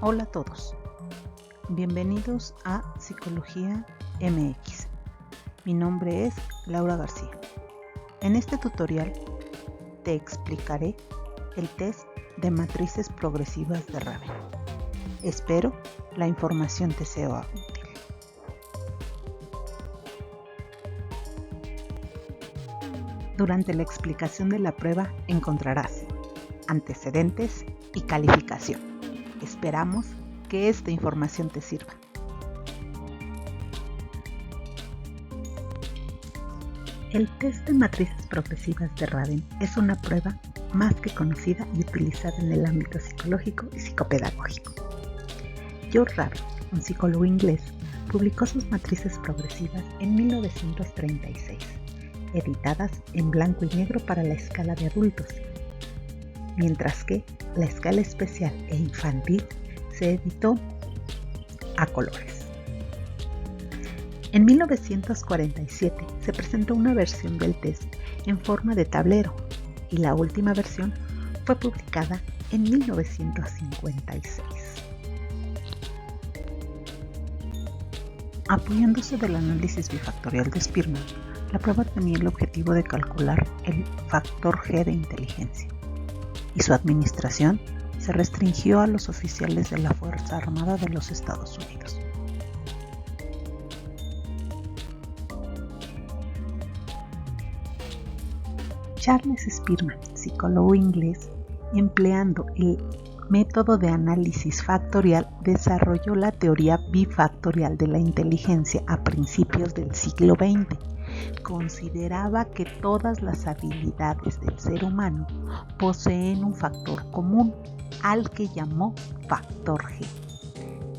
Hola a todos, bienvenidos a Psicología MX. Mi nombre es Laura García. En este tutorial te explicaré el test de matrices progresivas de Raven. Espero la información te sea útil. Durante la explicación de la prueba encontrarás antecedentes y calificación. Esperamos que esta información te sirva. El test de matrices progresivas de Raven es una prueba más que conocida y utilizada en el ámbito psicológico y psicopedagógico. George Raven, un psicólogo inglés, publicó sus matrices progresivas en 1936, editadas en blanco y negro para la escala de adultos, mientras que la escala especial e infantil se editó a colores. En 1947 se presentó una versión del test en forma de tablero y la última versión fue publicada en 1956. Apoyándose del análisis bifactorial de Spearman, la prueba tenía el objetivo de calcular el factor G de inteligencia, y su administración se restringió a los oficiales de la Fuerza Armada de los Estados Unidos. Charles Spearman, psicólogo inglés, empleando el método de análisis factorial, desarrolló la teoría bifactorial de la inteligencia a principios del siglo XX. Consideraba que todas las habilidades del ser humano poseen un factor común, al que llamó factor G,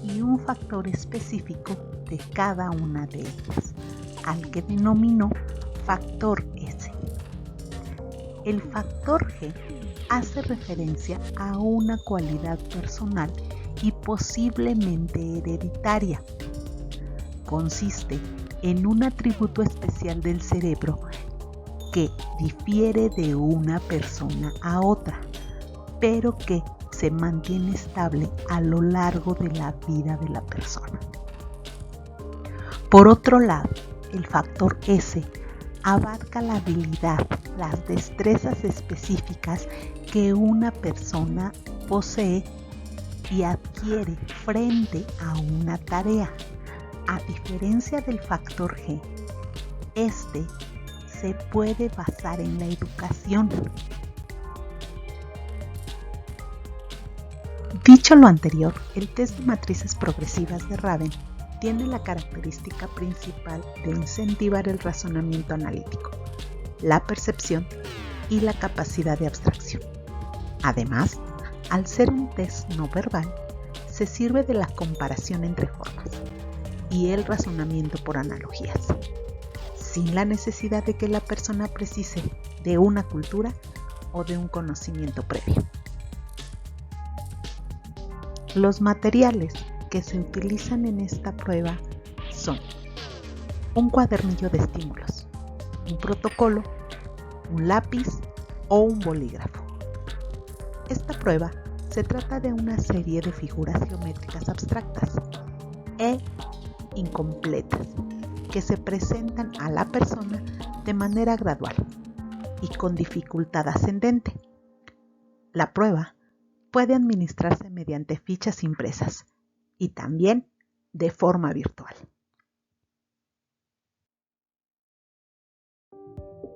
y un factor específico de cada una de ellas, al que denominó factor S. El factor G hace referencia a una cualidad personal y posiblemente hereditaria. Consiste en un atributo especial del cerebro que difiere de una persona a otra, pero que se mantiene estable a lo largo de la vida de la persona. Por otro lado, el factor S abarca la habilidad, las destrezas específicas que una persona posee y adquiere frente a una tarea. A diferencia del factor G, este se puede basar en la educación. Dicho lo anterior, el test de matrices progresivas de Raven tiene la característica principal de incentivar el razonamiento analítico, la percepción y la capacidad de abstracción. Además, al ser un test no verbal, se sirve de la comparación entre formas y el razonamiento por analogías, sin la necesidad de que la persona precise de una cultura o de un conocimiento previo. Los materiales que se utilizan en esta prueba son un cuadernillo de estímulos, un protocolo, un lápiz o un bolígrafo. Esta prueba se trata de una serie de figuras geométricas abstractas e incompletas que se presentan a la persona de manera gradual y con dificultad ascendente. La prueba puede administrarse mediante fichas impresas y también de forma virtual.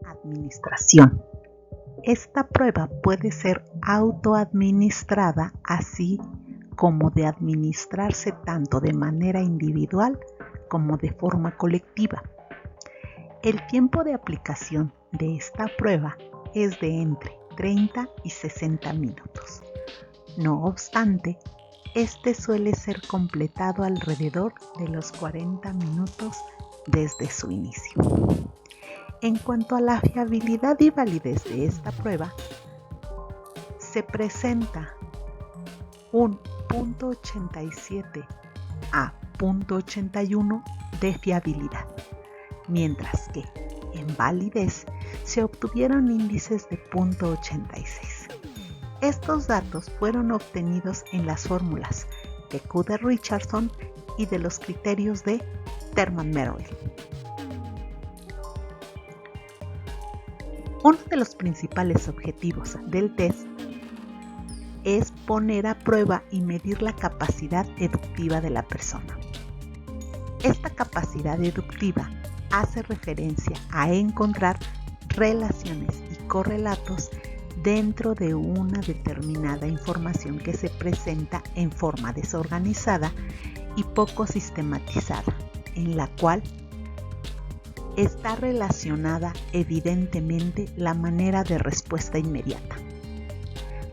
Administración. Esta prueba puede ser autoadministrada, así como de administrarse tanto de manera individual como de forma colectiva. El tiempo de aplicación de esta prueba es de entre 30 y 60 minutos. No obstante, este suele ser completado alrededor de los 40 minutos desde su inicio. En cuanto a la fiabilidad y validez de esta prueba, se presenta un 0.87 a 0.81 de fiabilidad, mientras que en validez se obtuvieron índices de 0.86. Estos datos fueron obtenidos en las fórmulas enfoque Q de Richardson y de los criterios de Thurman Merrill. Uno de los principales objetivos del test es poner a prueba y medir la capacidad deductiva de la persona. Esta capacidad deductiva hace referencia a encontrar relaciones y correlatos dentro de una determinada información que se presenta en forma desorganizada y poco sistematizada, en la cual está relacionada evidentemente la manera de respuesta inmediata.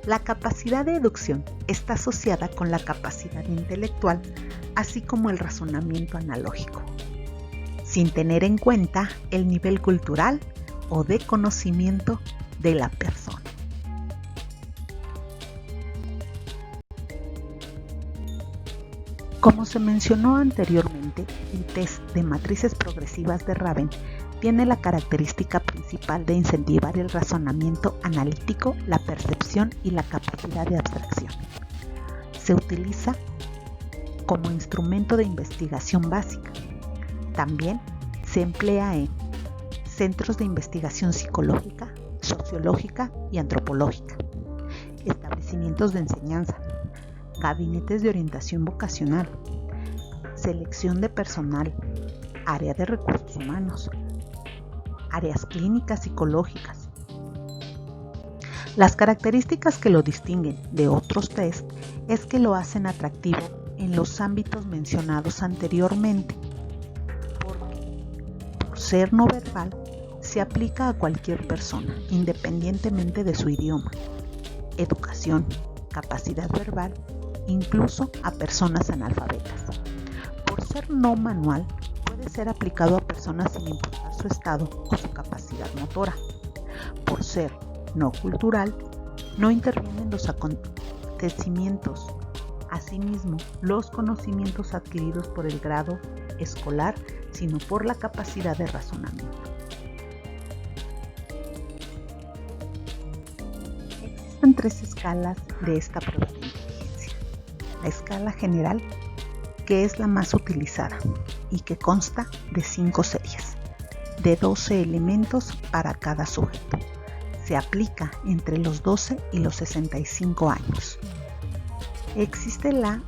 La capacidad de deducción está asociada con la capacidad intelectual, así como el razonamiento analógico, sin tener en cuenta el nivel cultural o de conocimiento de la persona. Como se mencionó anteriormente, el test de matrices progresivas de Raven tiene la característica principal de incentivar el razonamiento analítico, la percepción y la capacidad de abstracción. Se utiliza como instrumento de investigación básica. También se emplea en centros de investigación psicológica, sociológica y antropológica, establecimientos de enseñanza, gabinetes de orientación vocacional, selección de personal, área de recursos humanos, áreas clínicas psicológicas. Las características que lo distinguen de otros test es que lo hacen atractivo en los ámbitos mencionados anteriormente, porque por ser no verbal se aplica a cualquier persona, independientemente de su idioma, educación, capacidad verbal, incluso a personas analfabetas. Por ser no manual, puede ser aplicado a personas sin importar su estado o su capacidad motora. Por ser no cultural, no intervienen los acontecimientos. Asimismo, los conocimientos adquiridos por el grado escolar, sino por la capacidad de razonamiento. Existen 3 escalas de esta prueba de inteligencia. La escala general, que es la más utilizada y que consta de 5 series, de 12 elementos para cada sujeto. Se aplica entre los 12 y los 65 años. Existe la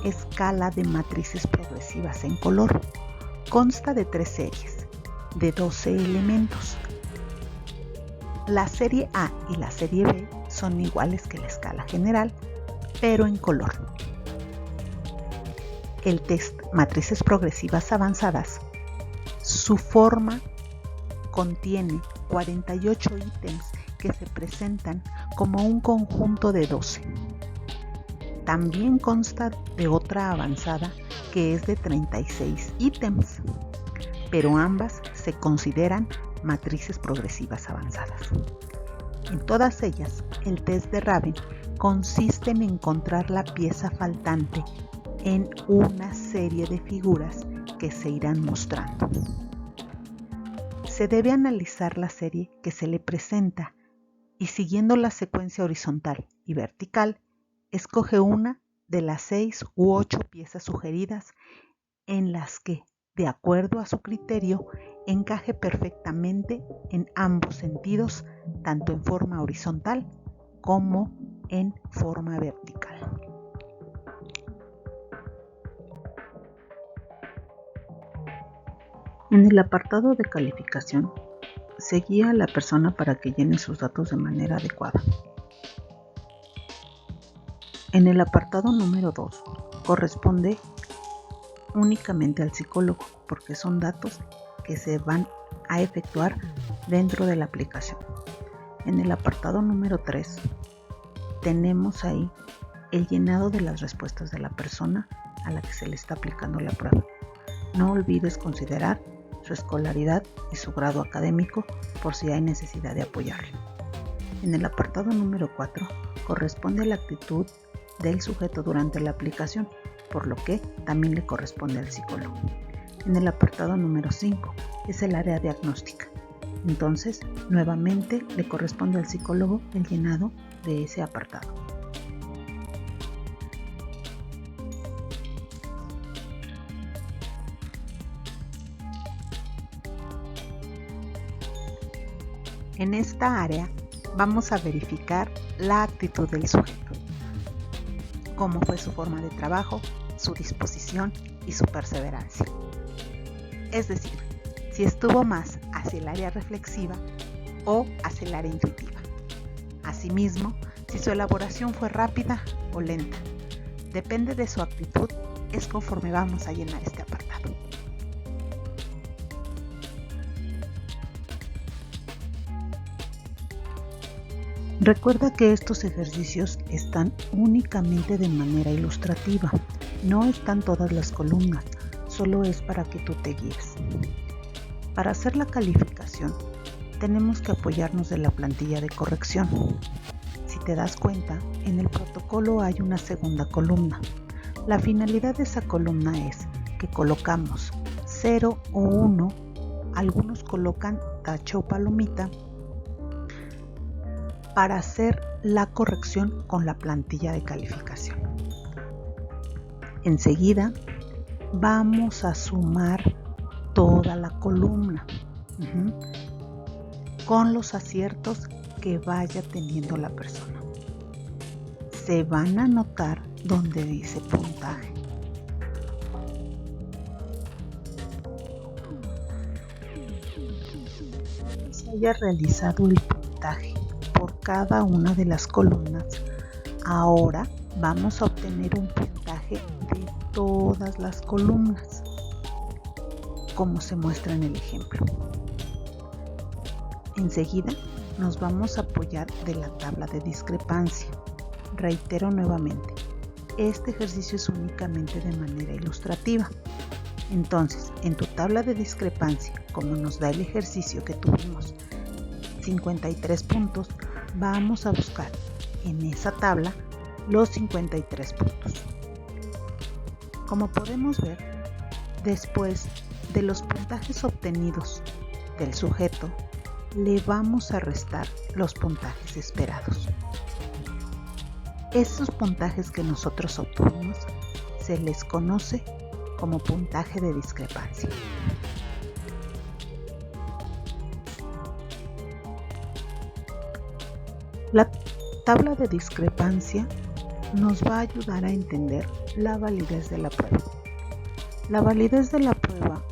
escala de matrices progresivas en color. Consta de 3 series, de 12 elementos. La serie A y la serie B son iguales que la escala general, pero en color. El test Matrices Progresivas Avanzadas, su forma contiene 48 ítems que se presentan como un conjunto de 12. También consta de otra avanzada que es de 36 ítems, pero ambas se consideran matrices progresivas avanzadas. En todas ellas, el test de Raven consiste en encontrar la pieza faltante en una serie de figuras que se irán mostrando. Se debe analizar la serie que se le presenta y, siguiendo la secuencia horizontal y vertical, escoge una de las 6 u 8 piezas sugeridas en las que, de acuerdo a su criterio, encaje perfectamente en ambos sentidos, tanto en forma horizontal como en forma vertical. En el apartado de calificación, se guía a la persona para que llene sus datos de manera adecuada. En el apartado número 2, corresponde únicamente al psicólogo, porque son datos que se van a efectuar dentro de la aplicación. En el apartado número 3, tenemos ahí el llenado de las respuestas de la persona a la que se le está aplicando la prueba. No olvides considerar su escolaridad y su grado académico por si hay necesidad de apoyarle. En el apartado número 4, corresponde a la actitud del sujeto durante la aplicación, por lo que también le corresponde al psicólogo. En el apartado número 5 es el área diagnóstica. Entonces, nuevamente le corresponde al psicólogo el llenado de ese apartado. En esta área vamos a verificar la actitud del sujeto, cómo fue su forma de trabajo, su disposición y su perseverancia. Es decir, si estuvo más hacia el área reflexiva o hacia el área intuitiva. Asimismo, si su elaboración fue rápida o lenta. Depende de su actitud, es conforme vamos a llenar este apartado. Recuerda que estos ejercicios están únicamente de manera ilustrativa, no están todas las columnas, solo es para que tú te guíes. Para hacer la calificación, tenemos que apoyarnos de la plantilla de corrección. Si te das cuenta, en el protocolo hay una segunda columna. La finalidad de esa columna es que colocamos 0 o 1, algunos colocan tacho o palomita, para hacer la corrección con la plantilla de calificación. Enseguida vamos a sumar toda la columna con los aciertos que vaya teniendo la persona. Se van a anotar donde dice puntaje. Se haya realizado el puntaje por cada una de las columnas. Ahora vamos a obtener un puntaje de todas las columnas, como se muestra en el ejemplo. Enseguida nos vamos a apoyar de la tabla de discrepancia. Reitero nuevamente, este ejercicio es únicamente de manera ilustrativa. Entonces, en tu tabla de discrepancia, como nos da el ejercicio que tuvimos 53 puntos, vamos a buscar en esa tabla los 53 puntos. Como podemos ver, después de los puntajes obtenidos del sujeto, le vamos a restar los puntajes esperados. Estos puntajes que nosotros obtuvimos se les conoce como puntaje de discrepancia. La tabla de discrepancia nos va a ayudar a entender la validez de la prueba. La validez de la prueba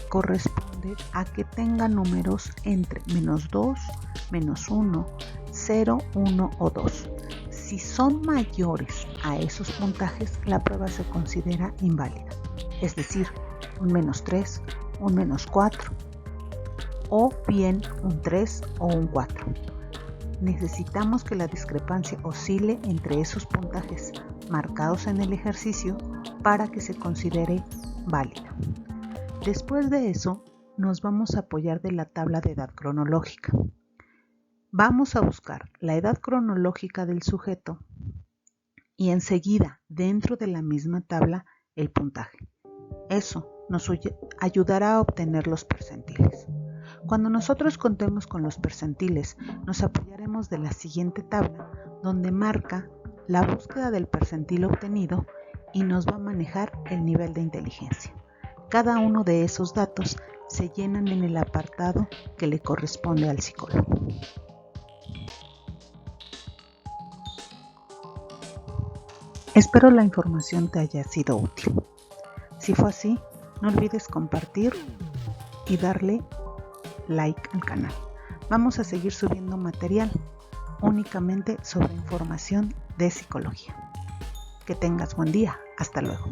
corresponde a que tenga números entre -2, -1, 0, 1 o 2. Si son mayores a esos puntajes, la prueba se considera inválida, es decir, un -3, un -4 o bien un 3 o un 4. Necesitamos que la discrepancia oscile entre esos puntajes marcados en el ejercicio para que se considere válida. Después de eso, nos vamos a apoyar de la tabla de edad cronológica. Vamos a buscar la edad cronológica del sujeto y enseguida, dentro de la misma tabla, el puntaje. Eso nos ayudará a obtener los percentiles. Cuando nosotros contemos con los percentiles, nos apoyaremos de la siguiente tabla, donde marca la búsqueda del percentil obtenido y nos va a manejar el nivel de inteligencia. Cada uno de esos datos se llenan en el apartado que le corresponde al psicólogo. Espero la información te haya sido útil. Si fue así, no olvides compartir y darle like al canal. Vamos a seguir subiendo material únicamente sobre información de psicología. Que tengas buen día. Hasta luego.